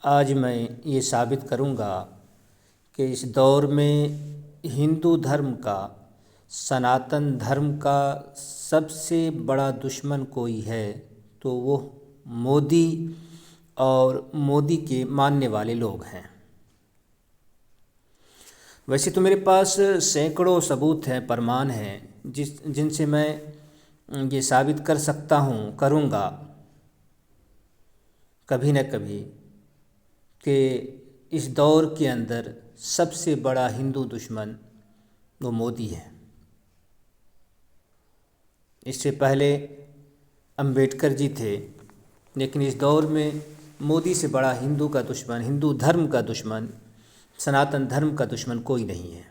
आज मैं ये साबित करूँगा कि इस दौर में हिंदू धर्म का, सनातन धर्म का सबसे बड़ा दुश्मन कोई है तो वो मोदी और मोदी के मानने वाले लोग हैं। वैसे तो मेरे पास सैकड़ों सबूत हैं, प्रमाण हैं जिनसे मैं ये साबित कर सकता हूँ, करूँगा कभी न कभी, कि इस दौर के अंदर सबसे बड़ा हिंदू दुश्मन वो मोदी है। इससे पहले अंबेडकर जी थे, लेकिन इस दौर में मोदी से बड़ा हिंदू का दुश्मन, हिंदू धर्म का दुश्मन, सनातन धर्म का दुश्मन कोई नहीं है।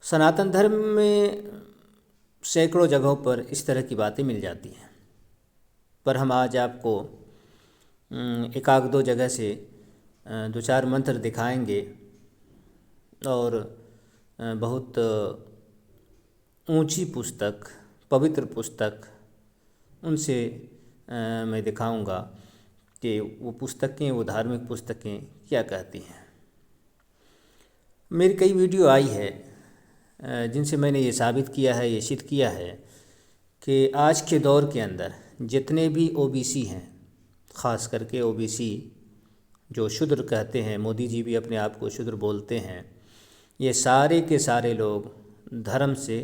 सनातन धर्म में सैकड़ों जगहों पर इस तरह की बातें मिल जाती हैं, पर हम आज आपको एक आध दो जगह से दो चार मंत्र दिखाएंगे और बहुत ऊंची पुस्तक, पवित्र पुस्तक, उनसे मैं दिखाऊंगा कि वो पुस्तकें, वो धार्मिक पुस्तकें क्या कहती हैं। मेरी कई वीडियो आई है जिनसे मैंने ये साबित किया है, ये सिद्ध किया है कि आज के दौर के अंदर जितने भी ओबीसी हैं, ख़ास करके ओबीसी जो शूद्र कहते हैं, मोदी जी भी अपने आप को शूद्र बोलते हैं, ये सारे के सारे लोग धर्म से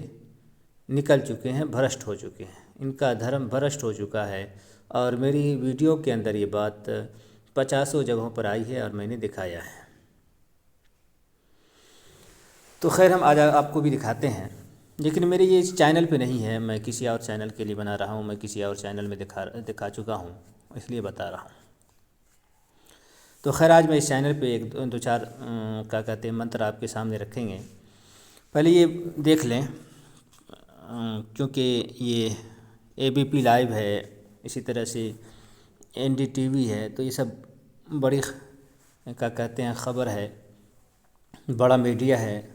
निकल चुके हैं, भ्रष्ट हो चुके हैं। इनका धर्म भ्रष्ट हो चुका है और मेरी वीडियो के अंदर ये बात 50 जगहों पर आई है और मैंने दिखाया है। तो खैर, हम आज आपको भी दिखाते हैं, लेकिन मेरे ये इस चैनल पे नहीं है, मैं किसी और चैनल के लिए बना रहा हूँ, मैं किसी और चैनल में दिखा चुका हूँ, इसलिए बता रहा हूँ। तो खैर, आज मैं इस चैनल पे एक दो चार क्या कहते हैं मंत्र आपके सामने रखेंगे। पहले ये देख लें, क्योंकि ये एबीपी लाइव है, इसी तरह से एनडीटीवी है, तो ये सब बड़ी क्या कहते हैं ख़बर है, बड़ा मीडिया है,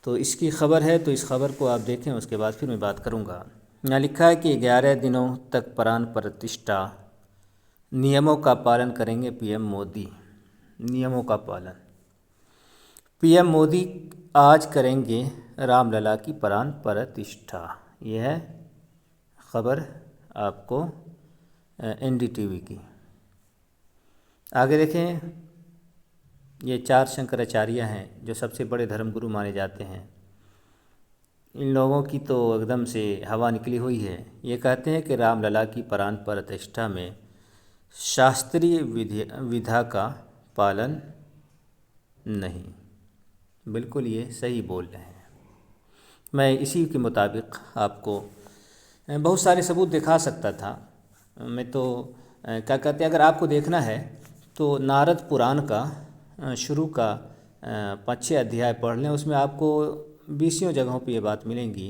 तो इसकी ख़बर है, तो इस ख़बर को आप देखें, उसके बाद फिर मैं बात करूँगा। यहाँ लिखा है कि 11 दिनों तक प्राण प्रतिष्ठा, नियमों का पालन करेंगे पीएम मोदी। नियमों का पालन, पीएम मोदी आज करेंगे रामलला की प्राण प्रतिष्ठा। यह है ख़बर आपको एनडीटीवी की। आगे देखें, ये 4 शंकराचार्य हैं जो सबसे बड़े धर्मगुरु माने जाते हैं। इन लोगों की तो एकदम से हवा निकली हुई है। ये कहते हैं कि रामलला की प्राण प्रतिष्ठा में शास्त्रीय विधा का पालन नहीं। बिल्कुल ये सही बोल रहे हैं। मैं इसी के मुताबिक आपको बहुत सारे सबूत दिखा सकता था। मैं तो क्या कहते हैं, अगर आपको देखना है तो नारद पुराण का शुरू का 5-6 अध्याय पढ़ लें, उसमें आपको 20 जगहों पे ये बात मिलेंगी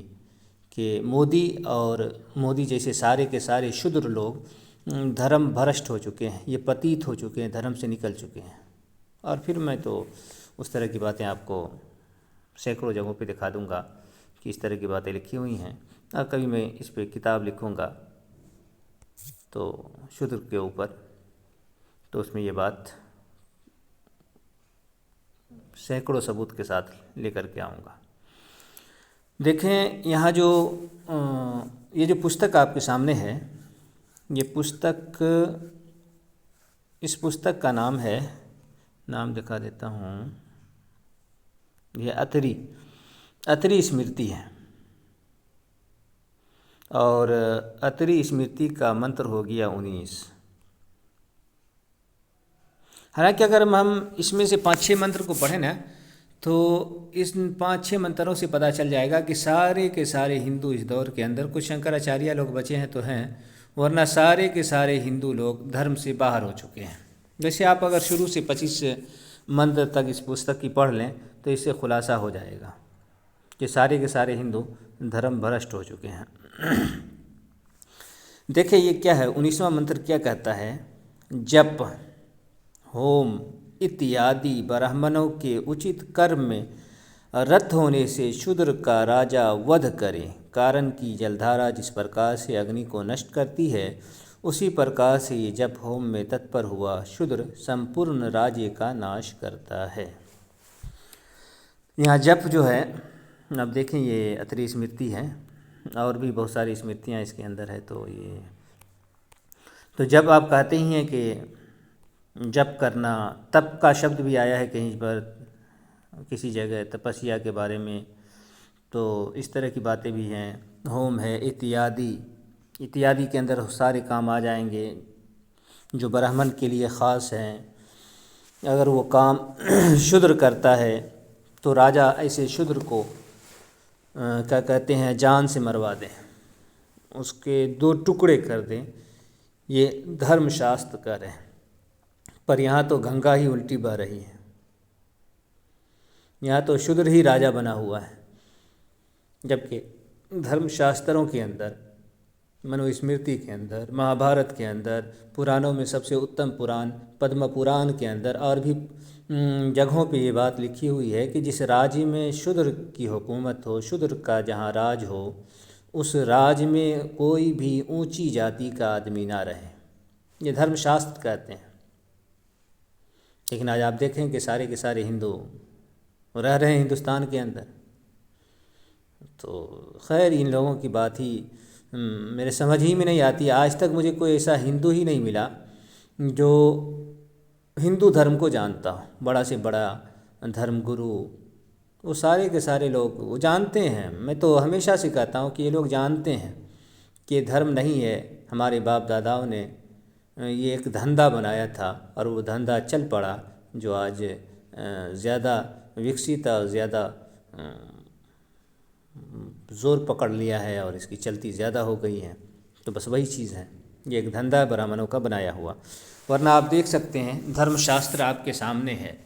कि मोदी और मोदी जैसे सारे के सारे शूद्र लोग धर्म भ्रष्ट हो चुके हैं, ये पतित हो चुके हैं, धर्म से निकल चुके हैं। और फिर मैं तो उस तरह की बातें आपको सैकड़ों जगहों पे दिखा दूंगा कि इस तरह की बातें लिखी हुई हैं। और कभी मैं इस पे किताब लिखूंगा तो शूद्र के ऊपर, तो उसमें ये बात सैकड़ों सबूत के साथ लेकर के आऊँगा। देखें, यहाँ जो ये जो पुस्तक आपके सामने है, ये पुस्तक, इस पुस्तक का नाम है, नाम दिखा देता हूँ, ये अत्रि स्मृति है। और अत्रि स्मृति का मंत्र हो गया 19। हालांकि अगर हम इसमें से 5-6 मंत्र को पढ़ें ना, तो इस 5-6 मंत्रों से पता चल जाएगा कि सारे के सारे हिंदू इस दौर के अंदर, कुछ शंकराचार्य लोग बचे हैं तो हैं, वरना सारे के सारे हिंदू लोग धर्म से बाहर हो चुके हैं। वैसे आप अगर शुरू से 25 मंत्र तक इस पुस्तक की पढ़ लें तो इससे खुलासा हो जाएगा कि सारे के सारे हिंदू धर्म भ्रष्ट हो चुके हैं। देखिए ये क्या है, 19वां मंत्र क्या कहता है, जप होम इत्यादि ब्राह्मणों के उचित कर्म में रत होने से शूद्र का राजा वध करे। कारण की जलधारा जिस प्रकार से अग्नि को नष्ट करती है, उसी प्रकार से ये जप होम में तत्पर हुआ शूद्र संपूर्ण राज्य का नाश करता है। यहाँ जप जो है, अब देखें ये अत्रि स्मृति है और भी बहुत सारी स्मृतियाँ इसके अंदर है। तो जब आप कहते ही हैं कि जप करना, तप का शब्द भी आया है कहीं पर किसी जगह तपस्या के बारे में, तो इस तरह की बातें भी हैं। होम है इत्यादि के अंदर सारे काम आ जाएंगे जो ब्राह्मण के लिए ख़ास हैं। अगर वो काम शूद्र करता है तो राजा ऐसे शूद्र को क्या कहते हैं, जान से मरवा दें, उसके 2 टुकड़े कर दें। ये धर्मशास्त्र का है। पर यहाँ तो गंगा ही उल्टी बह रही है। यहाँ तो शूद्र ही राजा बना हुआ है, जबकि धर्मशास्त्रों के अंदर, मनुस्मृति के अंदर, महाभारत के अंदर, पुराणों में सबसे उत्तम पुराण पद्म पुराण के अंदर और भी जगहों पे ये बात लिखी हुई है कि जिस राज्य में शूद्र की हुकूमत हो, शूद्र का जहाँ राज हो, उस राज्य में कोई भी ऊंची जाति का आदमी ना रहे। ये धर्मशास्त्र कहते हैं। लेकिन आज आप देखें कि सारे के सारे हिंदू रह रहे हैं हिंदुस्तान के अंदर। तो खैर इन लोगों की बात ही मेरे समझ ही में नहीं आती। आज तक मुझे कोई ऐसा हिंदू ही नहीं मिला जो हिंदू धर्म को जानता हो। बड़ा से बड़ा धर्मगुरु, वो सारे के सारे लोग वो जानते हैं। मैं तो हमेशा से कहता हूँ कि ये लोग जानते हैं कि धर्म नहीं है। हमारे बाप दादाओं ने ये एक धंधा बनाया था और वो धंधा चल पड़ा, जो आज ज़्यादा विकसित और ज़्यादा ज़ोर पकड़ लिया है और इसकी चलती ज़्यादा हो गई है। तो बस वही चीज़ है, ये एक धंधा ब्राह्मणों का बनाया हुआ। वरना आप देख सकते हैं धर्मशास्त्र आपके सामने है।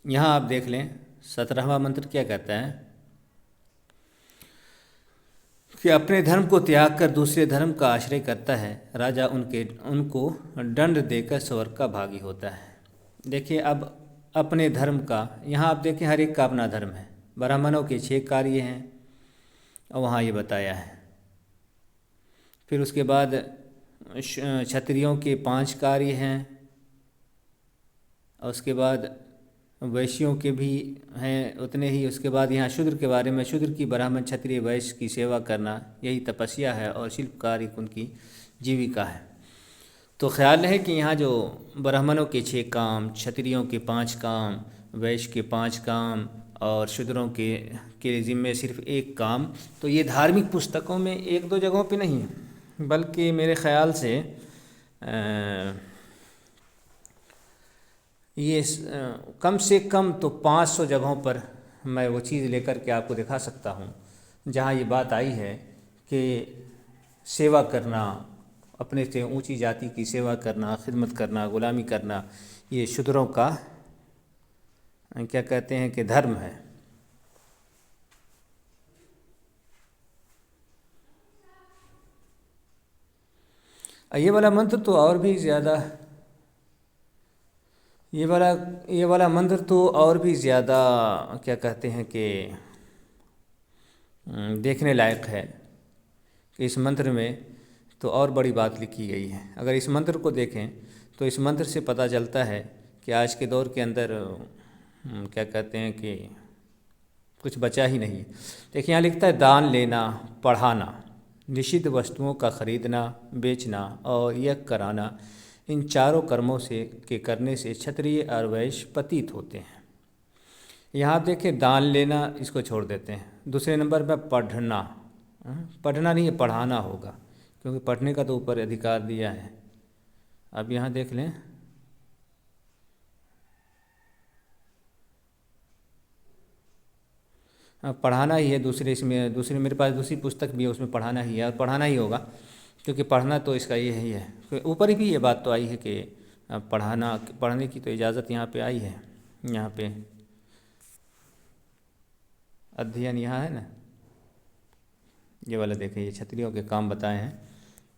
यहाँ आप देख लें 17वां मंत्र क्या कहता है कि अपने धर्म को त्याग कर दूसरे धर्म का आश्रय करता है, राजा उनको दंड देकर स्वर्ग का भागी होता है। देखिए अब अपने धर्म का, यहाँ आप देखें हर एक का अपना धर्म है। ब्राह्मणों के 6 कार्य हैं और वहाँ ये बताया है। फिर उसके बाद क्षत्रियों के 5 कार्य हैं और उसके बाद वैश्यों के भी हैं उतने ही। उसके बाद यहाँ शूद्र के बारे में, शूद्र की ब्राह्मण क्षत्रिय वैश्य की सेवा करना यही तपस्या है और शिल्पकारी उनकी जीविका है। तो ख्याल है कि यहाँ जो ब्राह्मणों के 6 काम, क्षत्रियों के 5 काम, वैश्य के 5 काम और शूद्रों के ज़िम्मे सिर्फ 1 काम, तो ये धार्मिक पुस्तकों में 1-2 जगहों पे नहीं, बल्कि मेरे ख़्याल से ये कम से कम तो 500 जगहों पर मैं वो चीज़ लेकर के आपको दिखा सकता हूँ जहाँ ये बात आई है कि सेवा करना, अपने से ऊंची जाति की सेवा करना, खिदमत करना, गुलामी करना, ये शूद्रों का क्या कहते हैं कि धर्म है। ये वाला मंत्र तो और भी ज़्यादा, ये वाला मंत्र तो और भी ज़्यादा क्या कहते हैं कि देखने लायक है कि इस मंत्र में तो और बड़ी बात लिखी गई है। अगर इस मंत्र को देखें तो इस मंत्र से पता चलता है कि आज के दौर के अंदर क्या कहते हैं कि कुछ बचा ही नहीं। देखिए यहाँ लिखता है दान लेना, पढ़ाना, निषिद्ध वस्तुओं का खरीदना, बेचना और यज्ञ कराना, इन चारों कर्मों के करने से क्षत्रिय और वैश्य पतित होते हैं। यहाँ आप देखिए दान लेना इसको छोड़ देते हैं। दूसरे नंबर पर पढ़ना नहीं है, पढ़ाना होगा, क्योंकि पढ़ने का तो ऊपर अधिकार दिया है। अब यहाँ देख लें पढ़ाना ही है। दूसरी मेरे पास दूसरी पुस्तक भी है, उसमें पढ़ाना ही है और पढ़ाना ही होगा, क्योंकि पढ़ना तो इसका ये ही है। ऊपर ही भी ये बात तो आई है कि पढ़ने की तो इजाज़त यहाँ पे आई है। यहाँ पे अध्ययन यहाँ है ना, ये वाला देखें, ये क्षत्रियों के काम बताए हैं,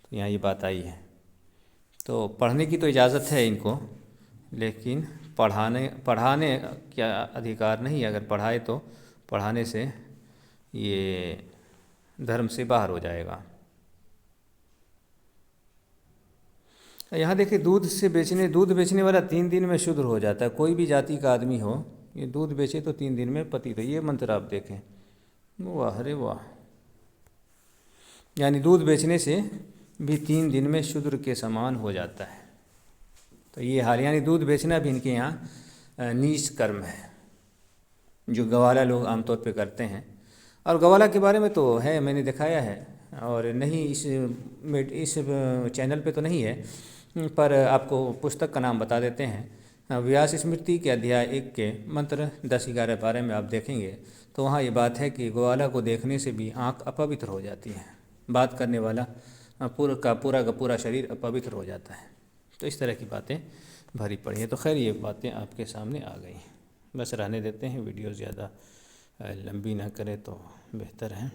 तो यहाँ ये बात आई है। तो पढ़ने की तो इजाज़त है इनको, लेकिन पढ़ाने क्या अधिकार नहीं। अगर पढ़ाए तो पढ़ाने से ये धर्म से बाहर हो जाएगा। यहाँ देखिए, दूध बेचने वाला 3 दिन में शुद्र हो जाता है। कोई भी जाति का आदमी हो, ये दूध बेचे तो 3 दिन में पतित है। ये मंत्र आप देखें, वाह अरे वाह, यानी दूध बेचने से भी 3 दिन में शूद्र के समान हो जाता है। तो ये हाल, यानी दूध बेचना भी इनके यहाँ नीच कर्म है, जो गवाला लोग आमतौर पे करते हैं। और गवाला के बारे में तो है, मैंने दिखाया है, और नहीं इस चैनल पे तो नहीं है, पर आपको पुस्तक का नाम बता देते हैं। व्यास स्मृति के अध्याय 1 के मंत्र 10, 11, 12 में आप देखेंगे तो वहाँ ये बात है कि ग्वाला को देखने से भी आँख अपवित्र हो जाती है। बात करने वाला पूरा का पूरा शरीर अपवित्र हो जाता है। तो इस तरह की बातें भरी पड़ी हैं। तो खैर, ये बातें आपके सामने आ गई, बस रहने देते हैं। वीडियो ज़्यादा लंबी ना करें तो बेहतर है।